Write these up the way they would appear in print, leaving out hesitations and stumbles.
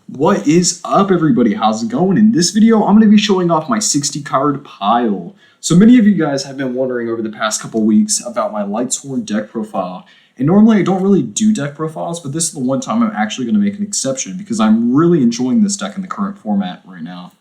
What is up, everybody? How's it going? In this video, I'm going to be showing off my 60 card pile. So many of you guys have been wondering over the past couple weeks about my Lightsworn deck profile. And normally I don't really do deck profiles, but this is the one time I'm actually going to make an exception because I'm really enjoying this deck in the current format right now.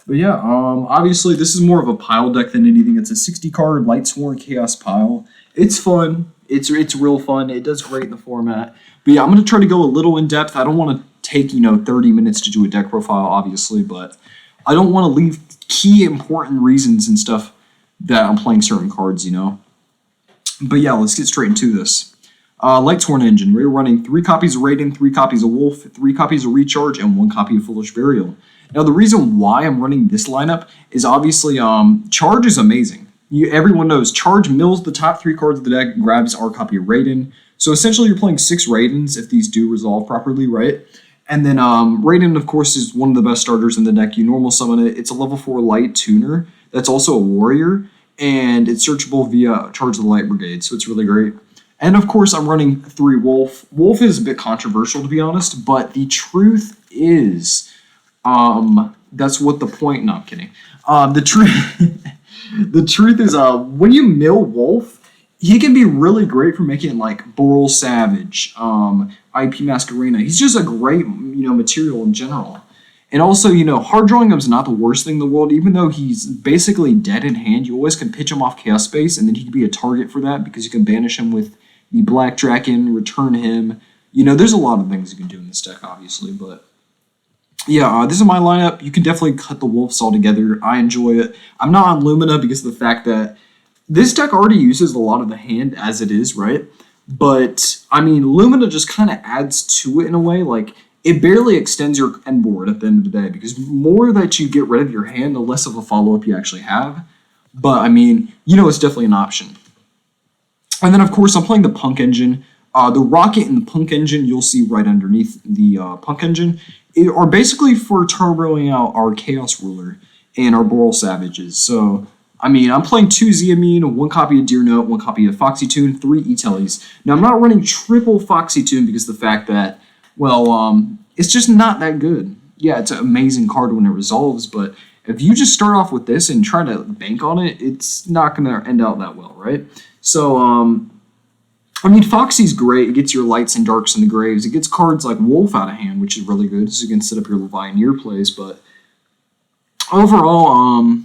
But yeah, obviously this is more of a pile deck than anything. It's a 60 card Lightsworn Chaos pile. It's fun. It's real fun. It does great in the format. But yeah, I'm going to try to go a little in depth. I don't want to take 30 minutes to do a deck profile, obviously, but I don't want to leave key important reasons and stuff that I'm playing certain cards, But yeah, let's get straight into this. Lightsworn engine. We're running 3 copies of Raiden, 3 copies of Wolf, 3 copies of Recharge, and 1 copy of Foolish Burial. Now, the reason why I'm running this lineup is obviously Charge is amazing. Everyone knows Charge mills the top 3 cards of the deck, grabs our copy of Raiden. So essentially, you're playing 6 Raidens if these do resolve properly, right? And then Raiden, of course, is one of the best starters in the deck. You normal summon it. It's a level 4 light tuner that's also a warrior, and it's searchable via Charge of the Light Brigade, so it's really great. And of course, I'm running 3 Wolf. Wolf is a bit controversial, to be honest, but the truth is, that's what the point. No, I'm kidding. The truth is, when you mill Wolf, he can be really great for making like Boral Savage, IP Masquerena. He's just a great, material in general. And also, hard drawing him is not the worst thing in the world. Even though he's basically dead in hand, you always can pitch him off Chaos Space, and then he can be a target for that because you can banish him with the Black Draken, return him. There's a lot of things you can do in this deck, obviously, but yeah, this is my lineup. You can definitely cut the Wolves all together. I enjoy it. I'm not on Lumina because of the fact that this deck already uses a lot of the hand as it is, right? But, Lumina just kind of adds to it in a way. Like, it barely extends your end board at the end of the day because the more that you get rid of your hand, the less of a follow-up you actually have. But, it's definitely an option. And then, of course, I'm playing the Punk engine. The Rocket and the Punk engine, you'll see right underneath the Punk engine, are basically for turboing out our Chaos Ruler and our Boral Savages. So, I'm playing 2 Ziamine, 1 copy of Deer Note, 1 copy of Foxy Tune, 3 E-Tellies. Now, I'm not running triple Foxy Tune because of the fact that, it's just not that good. Yeah, it's an amazing card when it resolves, but if you just start off with this and try to bank on it, it's not going to end out that well, right? So, Foxy's great. It gets your lights and darks in the graves. It gets cards like Wolf out of hand, which is really good, so you can set up your Levianeer plays, but overall,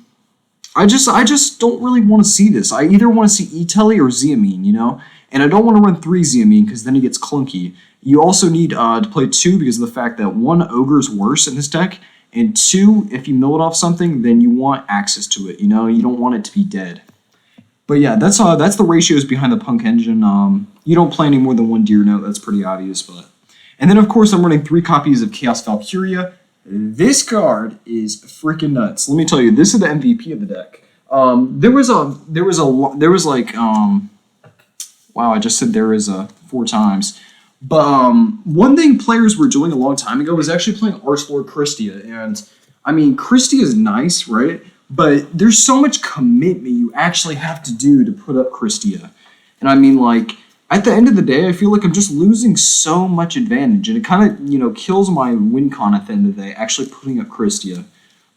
I just don't really want to see this. I either want to see E-Telly or Ziamine, and I don't want to run 3 Ziamine because then it gets clunky. You also need to play 2 because of the fact that 1, Ogre's worse in this deck, and 2, if you mill it off something, then you want access to it, you don't want it to be dead. But yeah, that's the ratios behind the Punk engine. You don't play any more than 1 Deer Note, that's pretty obvious, but. And then of course I'm running 3 copies of Chaos Valkyria. This card is freaking nuts. Let me tell you, this is the MVP of the deck. Wow, I just said there is 4 times. But one thing players were doing a long time ago was actually playing Archlord Christia. And Christia is nice, right? But there's so much commitment you actually have to do to put up Christia. And at the end of the day, I feel like I'm just losing so much advantage. And it kind of, kills my win con at the end of the day, actually putting up Christia.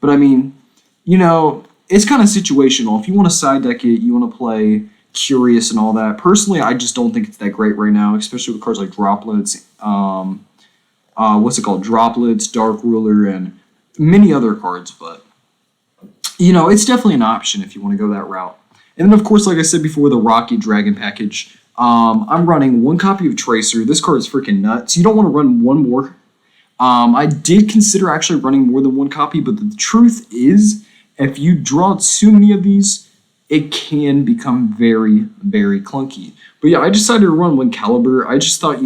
But it's kind of situational. If you want to side deck it, you want to play Curious and all that. Personally, I just don't think it's that great right now, especially with cards like Droplets, Droplets, Dark Ruler, and many other cards. But, it's definitely an option if you want to go that route. And then, of course, like I said before, the Rocky Dragon package. I'm running 1 copy of Tracer. This card is freaking nuts. You don't want to run 1 more. I did consider actually running more than 1 copy, but the truth is, if you draw too many of these, it can become very, very clunky. But yeah, I decided to run 1 Caliber. I just thought,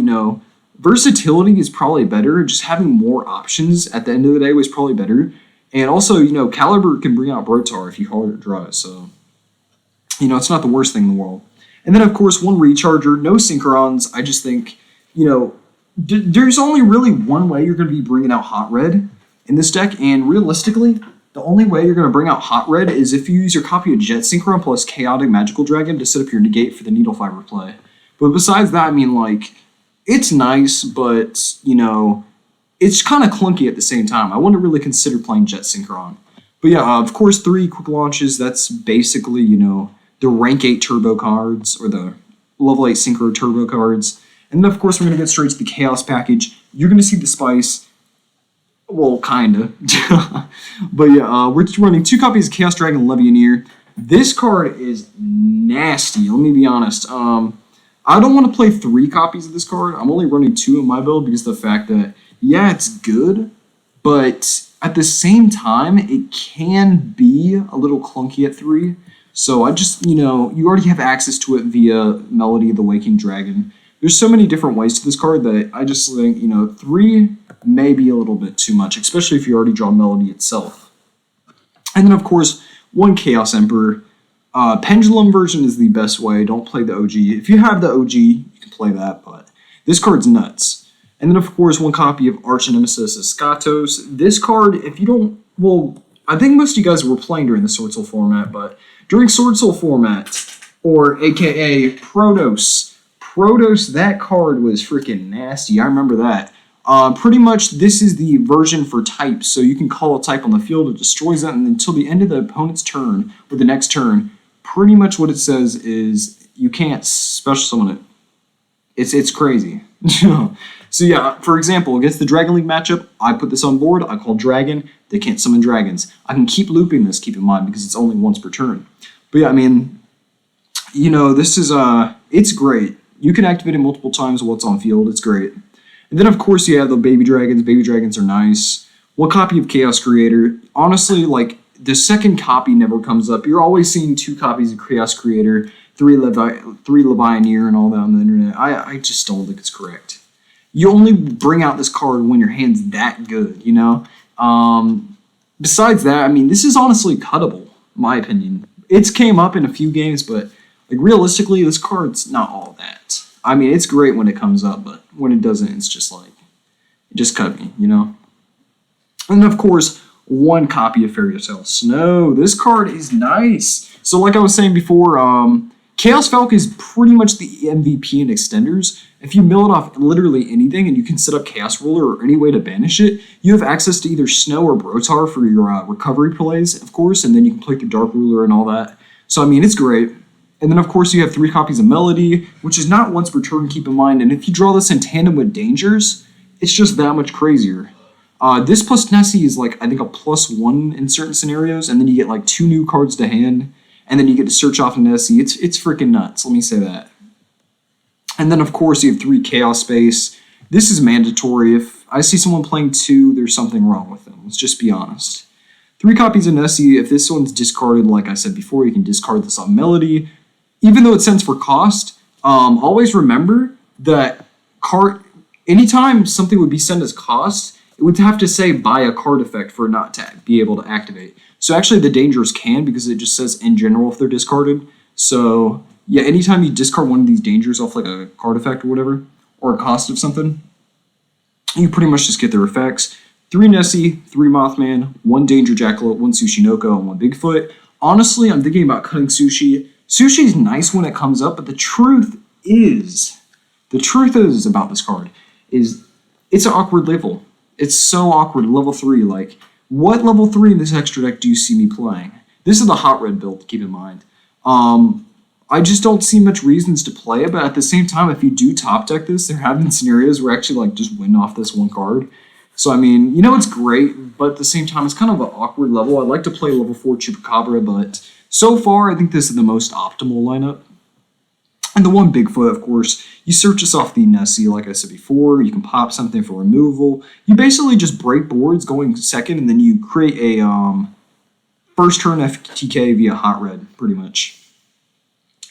versatility is probably better. Just having more options at the end of the day was probably better. And also, Caliber can bring out Brotar if you hard draw it. So, it's not the worst thing in the world. And then, of course, 1 Recharger, no Synchronons. I just think, there's only really one way you're going to be bringing out Hot Red in this deck. And realistically, the only way you're going to bring out Hot Red is if you use your copy of Jet Synchron plus Chaotic Magical Dragon to set up your negate for the Needle Fiber play. But besides that, it's nice, but, it's kind of clunky at the same time. I wouldn't really consider playing Jet Synchron. But yeah, of course, 3 quick launches. That's basically, the rank 8 turbo cards or the level 8 synchro turbo cards. And then, of course, we're going to get straight to the Chaos package. You're going to see the Spice. Well, kind of. But yeah, we're just running 2 copies of Chaos Dragon Legionnaire. This card is nasty. Let me be honest. I don't want to play 3 copies of this card. I'm only running 2 in my build because of the fact that, yeah, it's good, but at the same time, it can be a little clunky at 3. So I just, you already have access to it via Melody of the Waking Dragon. There's so many different ways to this card that I just think, 3 may be a little bit too much, especially if you already draw Melody itself. And then, of course, 1 Chaos Emperor. Pendulum version is the best way. Don't play the OG. If you have the OG, you can play that, but this card's nuts. And then, of course, 1 copy of Arch Nemesis Escatos. This card, if you don't, well, I think most of you guys were playing during the Sword Soul format, but during Sword Soul format, or aka Protos, that card was freaking nasty. I remember that. Pretty much, this is the version for types, so you can call a type on the field, it destroys that, and until the end of the opponent's turn, or the next turn, pretty much what it says is you can't special summon it. It's crazy. So yeah, for example, against the Dragon League matchup, I put this on board, I call Dragon, they can't summon dragons. I can keep looping this, keep in mind, because it's only once per turn. But yeah, I mean, this is, it's great. You can activate it multiple times while it's on field, it's great. And then, of course, you have the Baby Dragons. Baby Dragons are nice. 1 copy of Chaos Creator. Honestly, the second copy never comes up. You're always seeing 2 copies of Chaos Creator, 3 Legionnaire, and all that on the internet. I just don't think it's correct. You only bring out this card when your hand's that good, Besides that, I mean, this is honestly cuttable, in my opinion. It's came up in a few games, but realistically, this card's not all that. I mean, it's great when it comes up, but when it doesn't, it's just it just cut me, And then, of course, 1 copy of Fairy Tale Snow. This card is nice. So like I was saying before, Chaos Falk is pretty much the MVP in extenders. If you mill it off literally anything and you can set up Chaos Ruler or any way to banish it, you have access to either Snow or Brotar for your recovery plays, of course, and then you can play the Dark Ruler and all that. So, I mean, it's great. And then, of course, you have 3 copies of Melody, which is not once per turn, keep in mind. And if you draw this in tandem with Dangers, it's just that much crazier. This plus Nessie is, I think a +1 in certain scenarios, and then you get, 2 new cards to hand, and then you get to search off Nessie. It's freaking nuts, let me say that. And then, of course, you have 3 Chaos Space. This is mandatory. If I see someone playing 2, there's something wrong with them. Let's just be honest. 3 copies of Nessie. If this one's discarded, like I said before, you can discard this on Melody. Even though it sends for cost, always remember that anytime something would be sent as cost, it would have to say buy a card effect for it not to be able to activate. So actually the Dangers can, because it just says in general if they're discarded. So yeah, anytime you discard one of these Dangers off a card effect or whatever, or a cost of something, you pretty much just get their effects. 3 Nessie, 3 Mothman, 1 Danger Jackalope, 1 Sushinoko, and 1 Bigfoot. Honestly, I'm thinking about cutting Sushi. Sushi's nice when it comes up, but the truth is about this card is it's an awkward level. It's so awkward. Level 3, what level 3 in this extra deck do you see me playing? This is the hot red build, keep in mind. I just don't see much reasons to play it, but at the same time, if you do top deck this, there have been scenarios where actually just win off this 1 card. So, I mean, it's great, but at the same time, it's kind of an awkward level. I'd like to play level 4 Chupacabra, but so far, I think this is the most optimal lineup. And the 1 Bigfoot, of course, you search this off the Nessie, like I said before. You can pop something for removal. You basically just break boards going second, and then you create a first turn FTK via Hot Red, pretty much,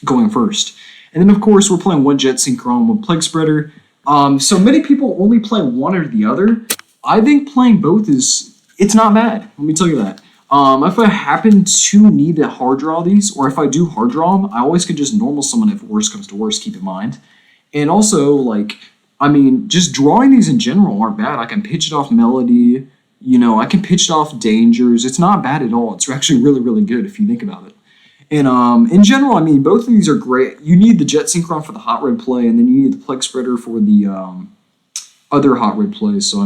going first. And then, of course, we're playing 1 Jet Synchron, 1 Plague Spreader. So many people only play one or the other. I think playing both it's not bad. Let me tell you that. If I happen to need to hard draw these, or if I do hard draw them, I always can just normal summon if worst comes to worst, keep in mind. And also, just drawing these in general aren't bad. I can pitch it off Melody, I can pitch it off Dangers. It's not bad at all. It's actually really, really good if you think about it. And in general, both of these are great. You need the Jet Synchron for the Hot Red play, and then you need the Plague Spreader for the other Hot Red plays. So,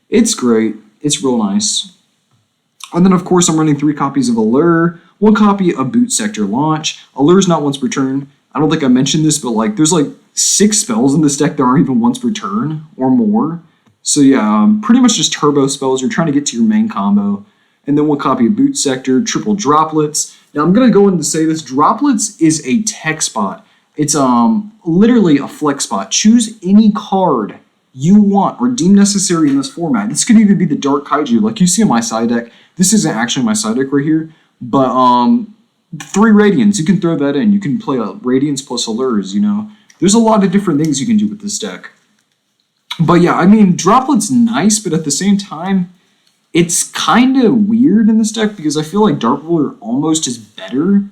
It's great. It's real nice. And then, of course, I'm running 3 copies of Allure, 1 copy of Boot Sector Launch. Allure is not once per turn. I don't think I mentioned this, but like there's like 6 spells in this deck that aren't even once per turn or more. So yeah, pretty much just turbo spells. You're trying to get to your main combo. And then 1 copy of Boot Sector, triple Droplets. Now I'm going to go in to say this. Droplets is a tech spot. It's literally a flex spot. Choose any card you want or deem necessary in this format. This could even be the Dark Kaiju, like you see in my side deck. This isn't actually my side deck right here, but 3 Radiants, you can throw that in. You can play Radiants plus Allures, you know. There's a lot of different things you can do with this deck. But yeah, I mean, Droplet's nice, but at the same time, it's kind of weird in this deck because I feel like Dark Ruler almost is better,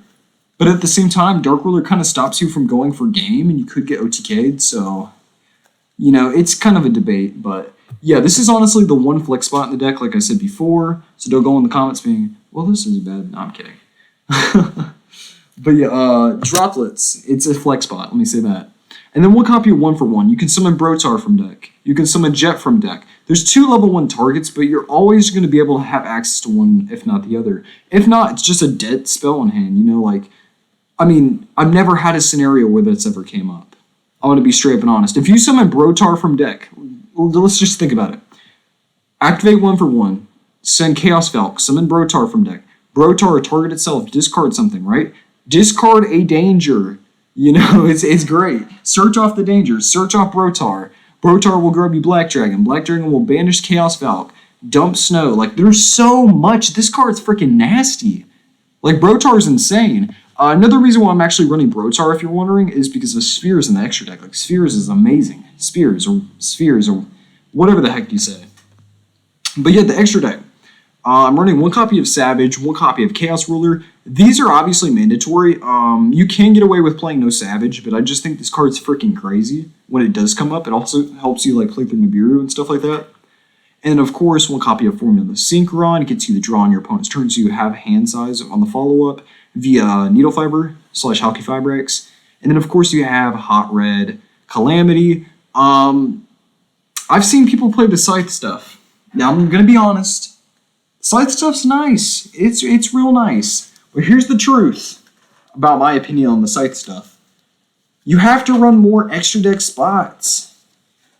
but at the same time, Dark Ruler kind of stops you from going for game, and you could get OTK'd, so, you know, it's kind of a debate, but yeah, this is honestly the one flex spot in the deck, like I said before, so don't go in the comments being, well, this is bad. No, I'm kidding. But yeah, Droplets, it's a flex spot, let me say that. And then 1 copy of 1-for-1. You can summon Brotar from deck. You can summon Jet from deck. There's 2 level 1 targets, but you're always going to be able to have access to one, if not the other. If not, it's just a dead spell in hand, you know, like, I mean, I've never had a scenario where that's ever came up. I want to be straight up and honest. If you summon Brotar from deck, let's just think about it. Activate 1-for-1. Send Chaos Valk. Summon Brotar from deck. Brotar, target itself. Discard something, right? Discard a danger. You know, it's great. Search off the danger. Search off Brotar. Brotar will grab you Black Dragon. Black Dragon will banish Chaos Valk. Dump Snow. Like, there's so much. This card's freaking nasty. Like, Brotar's insane. Another reason why I'm actually running Brotar, if you're wondering, is because of Spheres in the extra deck. Like, Spheres is amazing. Spheres, or whatever the heck you say. But yeah, the extra deck. I'm running 1 copy of Savage, 1 copy of Chaos Ruler. These are obviously mandatory. You can get away with playing no Savage, but I just think this card's freaking crazy when it does come up. It also helps you like play through Nibiru and stuff like that. And of course, 1 copy of Formula Synchron gets you the draw on your opponent's turn, so you have hand size on the follow-up via Needle Fiber / Halky Fibrex. And then of course you have Hot Red, Calamity. I've seen people play the Scythe stuff. Now I'm gonna be honest. Scythe stuff's nice. It's real nice. But here's the truth about my opinion on the Scythe stuff. You have to run more extra deck spots.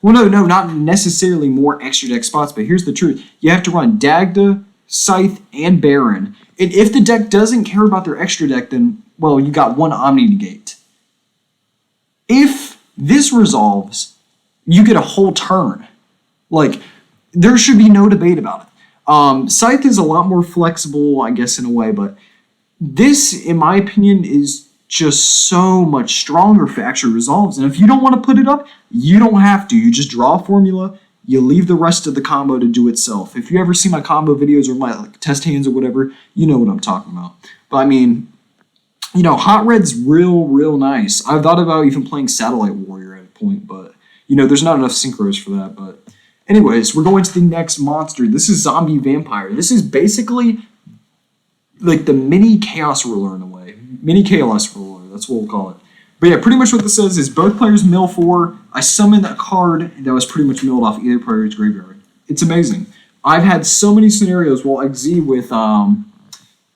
Well, no, not necessarily more extra deck spots, but here's the truth. You have to run Dagda, Scythe, and Baron. And if the deck doesn't care about their extra deck, then, well, you got 1 Omni Negate. If this resolves, you get a whole turn. Like, there should be no debate about it. Scythe is a lot more flexible, I guess, in a way, but this, in my opinion, is just so much stronger if it actually resolves. And if you don't want to put it up, you don't have to. You just draw a formula, you leave the rest of the combo to do itself. If you ever see my combo videos or my test hands or whatever, you know what I'm talking about. But I mean, you know, Hot Red's real nice. I've thought about even playing Satellite Warrior at a point, but, you know, there's not enough synchros for that, but anyways, we're going to the next monster. This is Zombie Vampire. This is basically like the mini Chaos Ruler in a way. Mini Chaos Ruler, that's what we'll call it. But yeah, pretty much what this says is both players mill 4. I summon a card that was pretty much milled off either player's graveyard. It's amazing. I've had so many scenarios where XZ with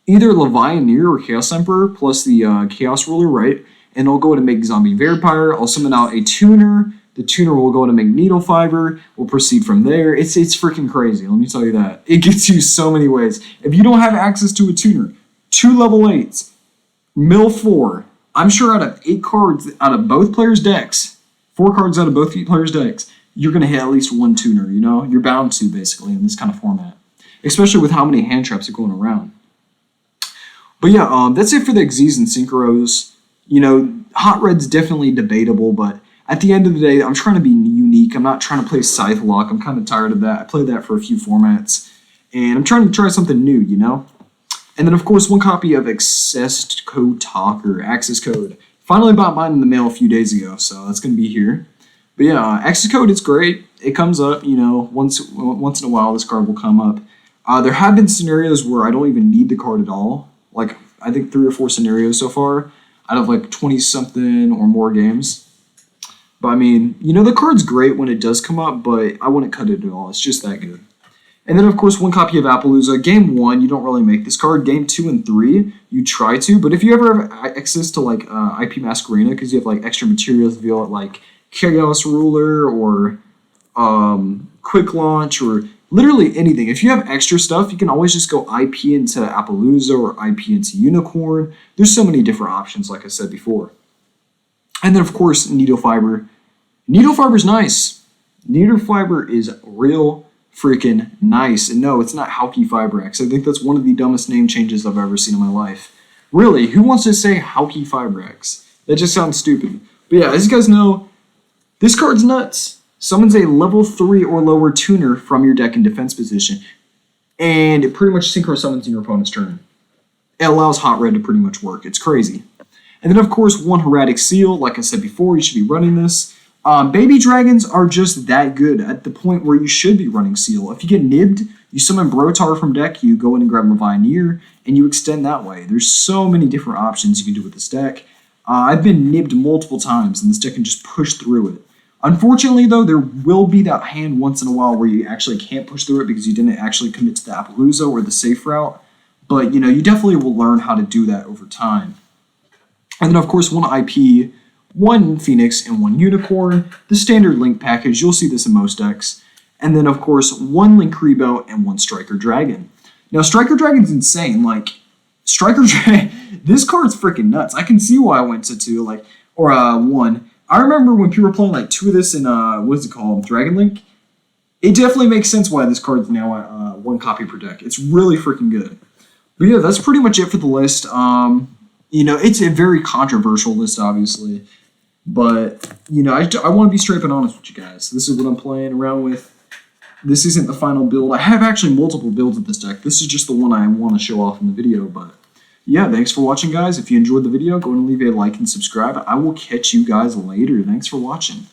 either Levianeer or Chaos Emperor plus the Chaos Ruler, right? And I'll go to make Zombie Vampire. I'll summon out a tuner. The tuner will go to make Needle Fiber. We'll proceed from there. It's freaking crazy, let me tell you that. It gets you so many ways. If you don't have access to a tuner, 2 level 8s, mill 4. I'm sure out of 8 cards out of both players' decks, 4 cards out of both players' decks, you're going to hit at least 1 tuner, you know? You're bound to, basically, in this kind of format. Especially with how many hand traps are going around. But yeah, that's it for the Xyz and Synchros. You know, Hot Red's definitely debatable, but at the end of the day, I'm trying to be unique. I'm not trying to play Scythe Lock. I'm kind of tired of that. I played that for a few formats. And I'm trying to try something new, you know? And then, of course, 1 copy of Access Code Talker, Access Code. Finally bought mine in the mail a few days ago, so that's going to be here. But yeah, Access Code, it's great. It comes up, you know, once in a while this card will come up. There have been scenarios where I don't even need the card at all. Like, I think 3 or 4 scenarios so far out of like 20-something or more games. But I mean, you know, the card's great when it does come up, but I wouldn't cut it at all. It's just that good. And then, of course, one copy of Appaloosa. Game 1, you don't really make this card. Game 2 and 3, you try to. But if you ever have access to, like, IP Masquerena, because you have, like, extra materials, if you want, like, Chaos Ruler or Quick Launch or literally anything. If you have extra stuff, you can always just go IP into Appaloosa or IP into Unicorn. There's so many different options, like I said before. And then, of course, Needle Fiber. Needle Fiber's nice. Needle Fiber is real freaking nice. And no, it's not Hauki Fiber X. I think that's one of the dumbest name changes I've ever seen in my life. Really, who wants to say Hauki Fiber X? That just sounds stupid. But yeah, as you guys know, this card's nuts. Summons a level 3 or lower tuner from your deck in defense position. And it pretty much synchro summons in your opponent's turn. It allows Hot Red to pretty much work. It's crazy. And then, of course, one Hermetic Seal. Like I said before, you should be running this. Baby dragons are just that good at the point where you should be running Seal. If you get nibbed, you summon Brotar from deck, you go in and grab Levianeer, and you extend that way. There's so many different options you can do with this deck. I've been nibbed multiple times, and this deck can just push through it. Unfortunately, though, there will be that hand once in a while where you actually can't push through it because you didn't actually commit to the Appaloosa or the safe route. But, you know, you definitely will learn how to do that over time. And then, of course, one IP, one Phoenix, and one Unicorn. The standard Link package, you'll see this in most decks. And then, of course, one Link Rebo and one Striker Dragon. Now, Striker Dragon's insane. Like, Striker Dragon, this card's freaking nuts. I can see why I went to 2, like, or 1. I remember when people were playing, like, 2 of this in, what is it called, Dragon Link? It definitely makes sense why this card's now at 1 copy per deck. It's really freaking good. But yeah, that's pretty much it for the list. You know, it's a very controversial list, obviously. But, you know, I want to be straight and honest with you guys. This is what I'm playing around with. This isn't the final build. I have actually multiple builds of this deck. This is just the one I want to show off in the video. But, yeah, thanks for watching, guys. If you enjoyed the video, go and leave a like and subscribe. I will catch you guys later. Thanks for watching.